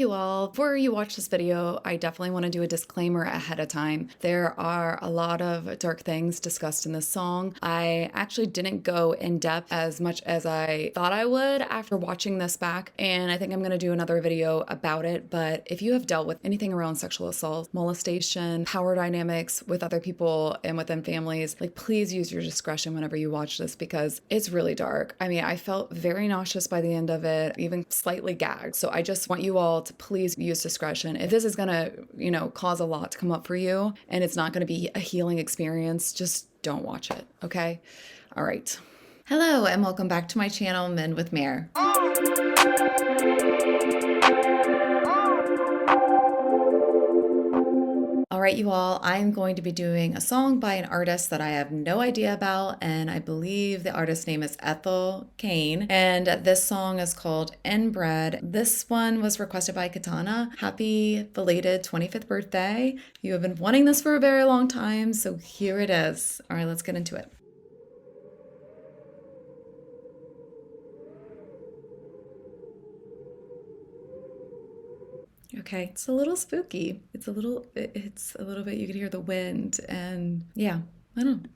You all, before you watch this video, I definitely want to do a disclaimer ahead of time. There are a lot of dark things discussed in this song. I actually didn't go in depth as much as I thought I would after watching this back, and I think I'm going to do another video about it. But if you have dealt with anything around sexual assault, molestation, power dynamics with other people and within families, like please use your discretion whenever you watch this because it's really dark. I mean, I felt very nauseous by the end of it, even slightly gagged. So I just want you all to please use discretion. If this is gonna, cause a lot to come up for you and it's not gonna be a healing experience, just don't watch it, okay? All right. Hello and welcome back to my channel, Men with Mare. All right, you all, I'm going to be doing a song by an artist that I have no idea about, and I believe the artist's name is Ethel Cain, and this song is called Inbred. This one was requested by Katana. Happy belated 25th birthday. You have been wanting this for a very long time, so here it is. All right, let's get into it. Okay, it's a little spooky. It's a little bit, you could hear the wind and yeah, I don't know.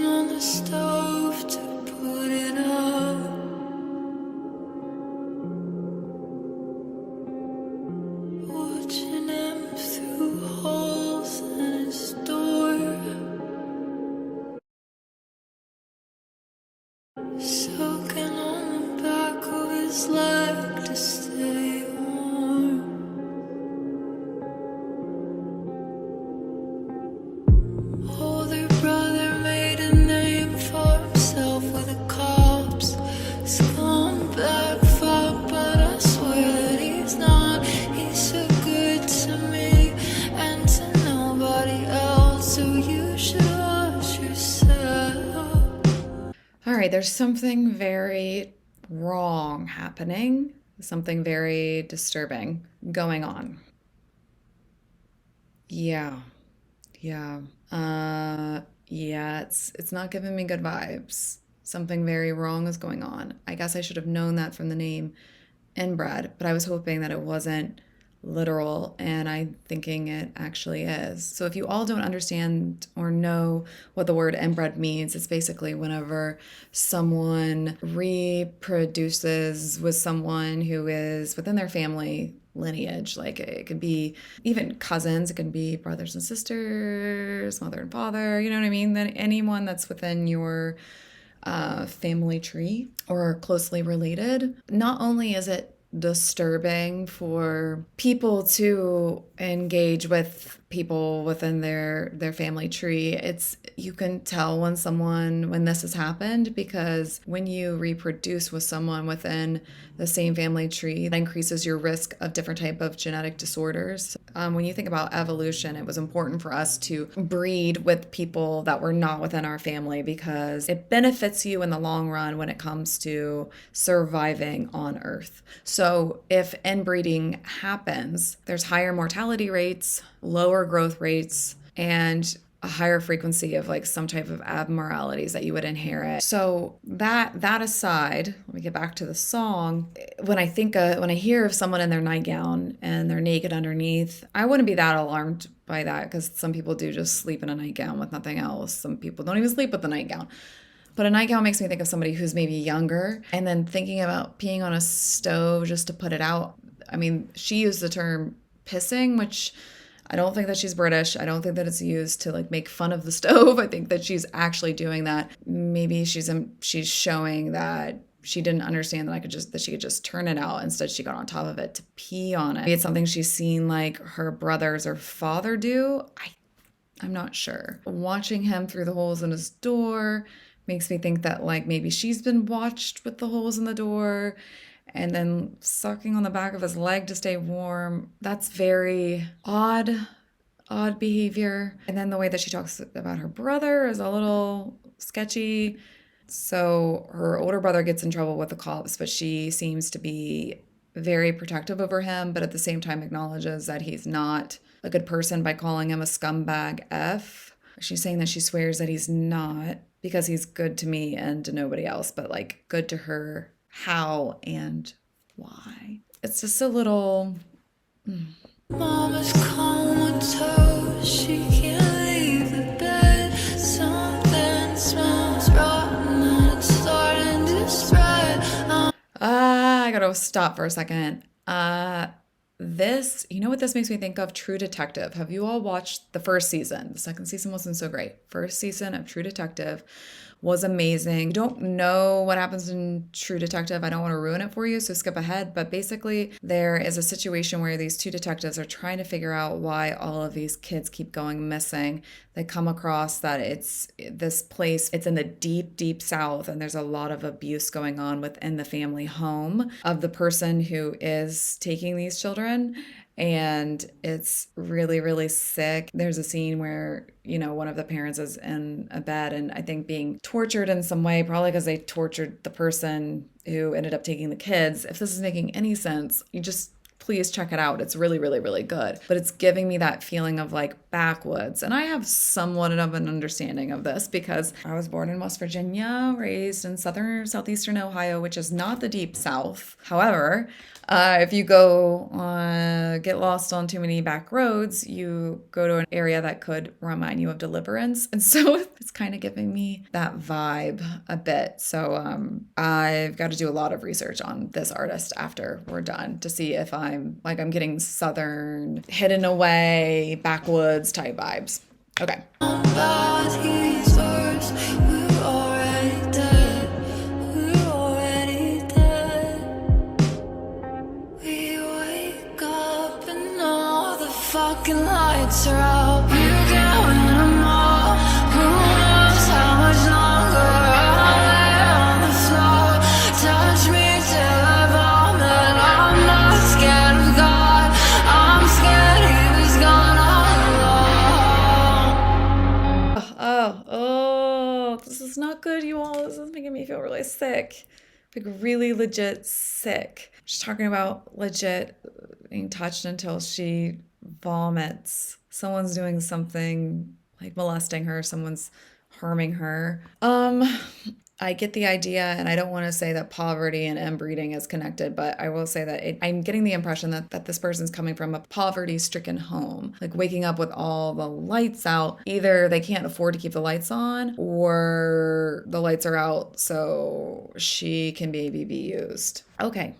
On the stove to put it up, watching him through holes in his door, soaking on the back of his leg to stay warm. Older brother made a name for himself with the cops. Scumbag fuck, but I swear that he's not. He's so good to me and to nobody else, so you should watch yourself. All right, there's something very wrong happening, something very disturbing going on. Yeah. It's not giving me good vibes. Something very wrong is going on. I guess I should have known that from the name Inbred, but I was hoping that it wasn't literal, and I'm thinking it actually is. So if you all don't understand or know what the word inbred means, it's basically whenever someone reproduces with someone who is within their family lineage. Like it could be even cousins, it can be brothers and sisters, mother and father, you know what I mean? Then anyone that's within your family tree or closely related. Not only is it disturbing for people to engage with people within their family tree, it's you can tell when this has happened, because when you reproduce with someone within the same family tree, that increases your risk of different type of genetic disorders. When you think about evolution, it was important for us to breed with people that were not within our family because it benefits you in the long run when it comes to surviving on Earth. So if inbreeding happens, there's higher mortality rates, lower growth rates, and a higher frequency of like some type of abnormalities that you would inherit. So that aside, let me get back to the song. When I hear of someone in their nightgown and they're naked underneath, I wouldn't be that alarmed by that because some people do just sleep in a nightgown with nothing else. Some people don't even sleep with the nightgown. But a nightgown makes me think of somebody who's maybe younger, and then thinking about peeing on a stove just to put it out. I mean, she used the term pissing, which I don't think that she's British. I don't think that it's used to like make fun of the stove. I think that she's actually doing that. Maybe she's showing that she didn't understand that she could just turn it out. Instead, she got on top of it to pee on it. Maybe it's something she's seen like her brothers or father do. I'm not sure. Watching him through the holes in his door makes me think that like maybe she's been watched with the holes in the door, and then sucking on the back of his leg to stay warm. That's very odd behavior. And then the way that she talks about her brother is a little sketchy. So her older brother gets in trouble with the cops, but she seems to be very protective over him, but at the same time acknowledges that he's not a good person by calling him a scumbag F. She's saying that she swears that he's not, because he's good to me and to nobody else, but like good to her. How and why? It's just a little... Mama's comatose, she can't leave the bed. Something smells rotten and it's starting to spread. I gotta stop for a second. This, you know what this makes me think of? True Detective. Have you all watched the first season? The second season wasn't so great. First season of True Detective was amazing. You don't know what happens in True Detective. I don't want to ruin it for you, so skip ahead. But basically, there is a situation where these two detectives are trying to figure out why all of these kids keep going missing. They come across that it's this place, it's in the deep, deep South, and there's a lot of abuse going on within the family home of the person who is taking these children. And it's really, really sick. There's a scene where, you know, one of the parents is in a bed and I think being tortured in some way, probably because they tortured the person who ended up taking the kids. If this is making any sense, you just please check it out. It's really, really, really good. But it's giving me that feeling of like backwoods. And I have somewhat of an understanding of this because I was born in West Virginia, raised in southeastern Ohio, which is not the deep South. However, if you get lost on too many back roads, you go to an area that could remind you of Deliverance. And so it's kind of giving me that vibe a bit. So I've got to do a lot of research on this artist after we're done to see if I'm getting Southern, hidden away, backwoods type vibes. Okay. Fucking lights are out. You can't win them all. Who knows how much longer I'll lay on the floor? Touch me till I vomit. I'm not scared of God. I'm scared he was gone all along. This is not good, you all. This is making me feel really sick. Like really legit sick. She's talking about legit being touched until she vomits. Someone's doing something like molesting her, someone's harming her. I get the idea, and I don't want to say that poverty and inbreeding is connected, but I will say that I'm getting the impression that this person's coming from a poverty-stricken home, like waking up with all the lights out. Either they can't afford to keep the lights on, or the lights are out so she can maybe be used. Okay.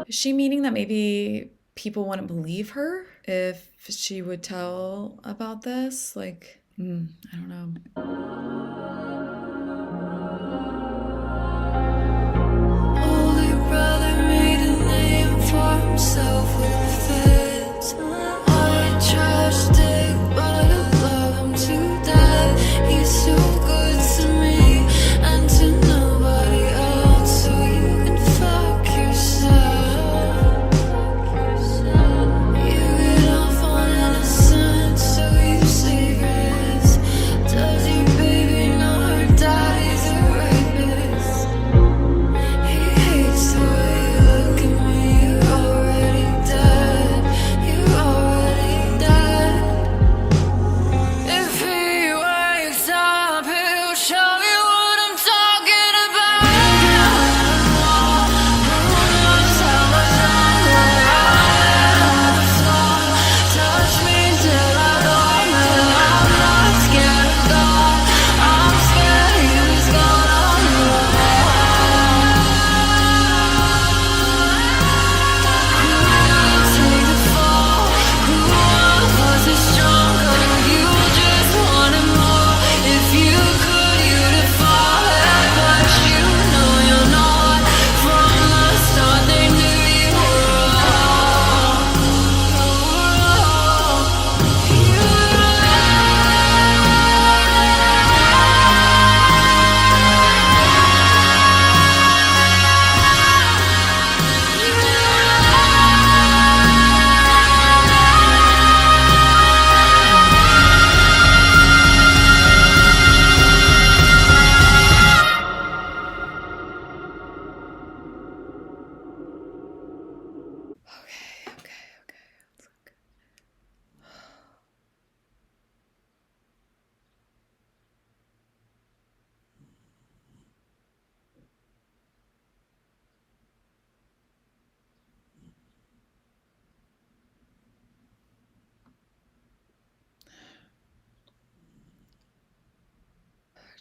Is she meaning that maybe people wouldn't believe her if she would tell about this? Like, I don't know. Older brother made a name for himself with the feds. I trashed it, but I love him to death. He's so good to me and to nobody else, so you can fuck yourself. You get off on innocence, so you say grace. Does your baby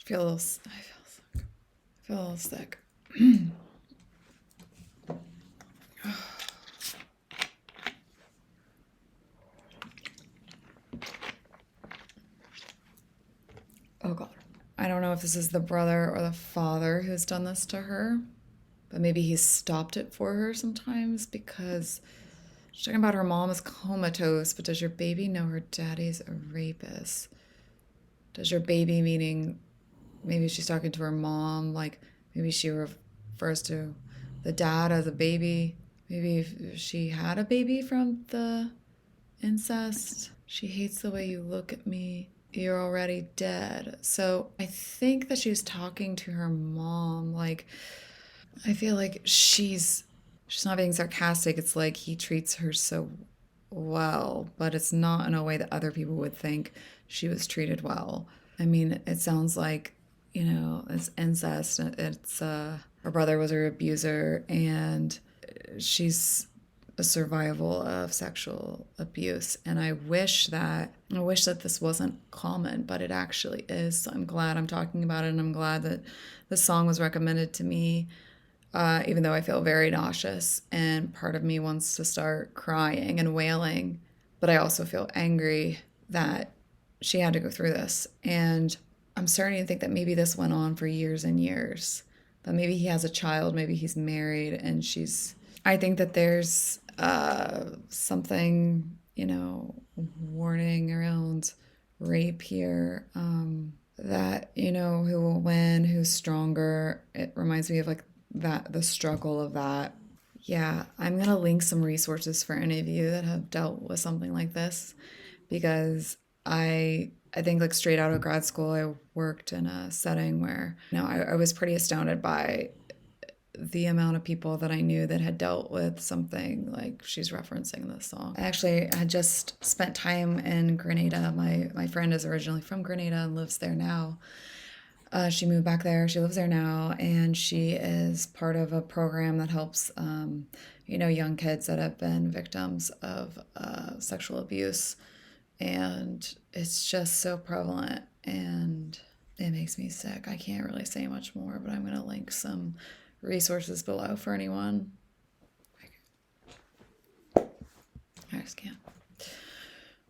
feel a little, I feel sick. I feel a little sick. Oh God. I don't know if this is the brother or the father who's done this to her, but maybe he's stopped it for her sometimes because she's talking about her mom is comatose, but does your baby know her daddy's a rapist? Does your baby, meaning maybe she's talking to her mom, like maybe she refers to the dad as a baby. Maybe if she had a baby from the incest. She hates the way you look at me. You're already dead. So I think that she was talking to her mom. Like, I feel like she's not being sarcastic. It's like he treats her so well, but it's not in a way that other people would think she was treated well. I mean, it sounds like, it's incest. It's her brother was her abuser, and she's a survival of sexual abuse. And I wish that this wasn't common, but it actually is. So I'm glad I'm talking about it, and I'm glad that this song was recommended to me. Even though I feel very nauseous and part of me wants to start crying and wailing, but I also feel angry that she had to go through this. And I'm starting to think that maybe this went on for years and years, that maybe he has a child, maybe he's married, and I think that there's something, warning around rape here, that, who will win, who's stronger. It reminds me of like the struggle of that. Yeah, I'm gonna link some resources for any of you that have dealt with something like this, because I think like straight out of grad school, I worked in a setting where, I was pretty astounded by the amount of people that I knew that had dealt with something like she's referencing in this song. I actually had just spent time in Grenada. My friend is originally from Grenada and lives there now. She moved back there. She lives there now, and she is part of a program that helps, young kids that have been victims of sexual abuse. And it's just so prevalent, and it makes me sick. I can't really say much more, but I'm going to link some resources below for anyone. I just can't.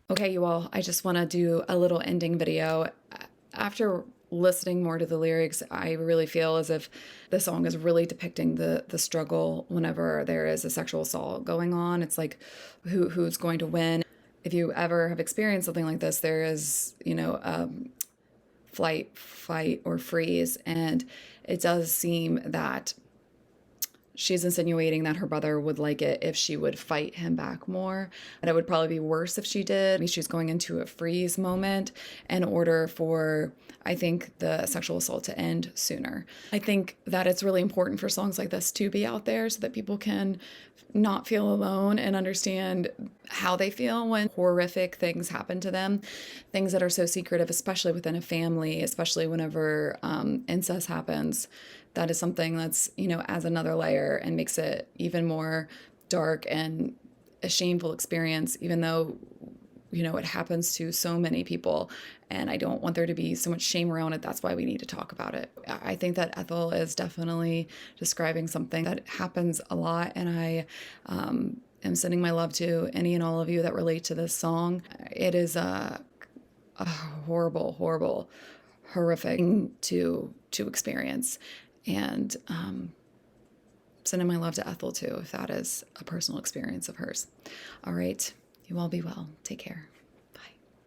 Okay, you all, I just want to do a little ending video. After listening more to the lyrics, I really feel as if the song is really depicting the struggle whenever there is a sexual assault going on. It's like who's going to win. If you ever have experienced something like this, there is, flight, fight, or freeze. And it does seem that she's insinuating that her brother would like it if she would fight him back more. And it would probably be worse if she did. I mean, she's going into a freeze moment in order for, I think, the sexual assault to end sooner. I think that it's really important for songs like this to be out there so that people can not feel alone and understand how they feel when horrific things happen to them, things that are so secretive, especially within a family, especially whenever incest happens. That is something that's, adds another layer and makes it even more dark and a shameful experience, even though, it happens to so many people. And I don't want there to be so much shame around it. That's why we need to talk about it. I think that Ethel is definitely describing something that happens a lot. And I am sending my love to any and all of you that relate to this song. It is a horrible, horrible, horrific thing to experience. And sending my love to Ethel too, if that is a personal experience of hers. All right, you all be well. Take care.